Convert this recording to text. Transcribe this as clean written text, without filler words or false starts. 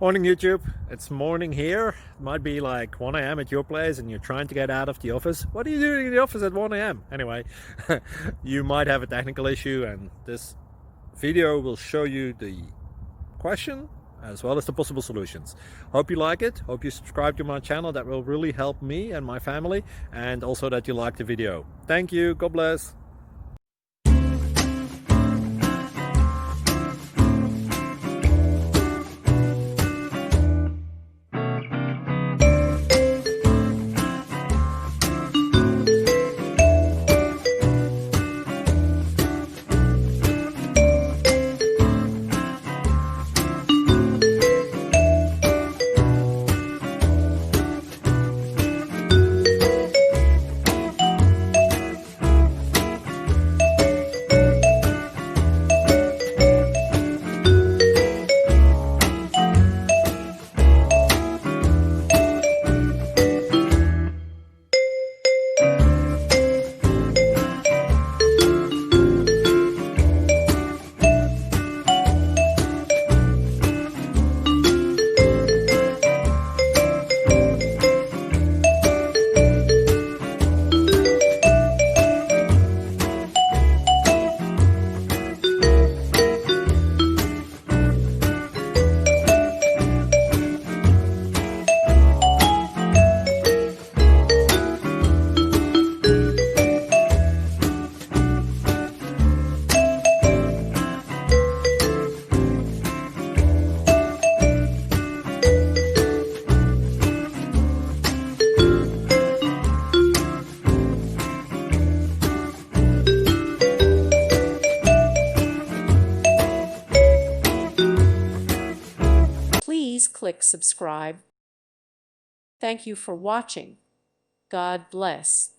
Morning YouTube, it's morning here. It might be like 1 a.m. at your place and you're trying to get out of the office. What are you doing in the office at 1 a.m.? Anyway, you might have a technical issue and this video will show you the question as well as the possible solutions. Hope you like it, hope you subscribe to my channel. That will really help me and my family, and also that you like the video. Thank you, God bless. Please click subscribe. Thank you for watching. God bless.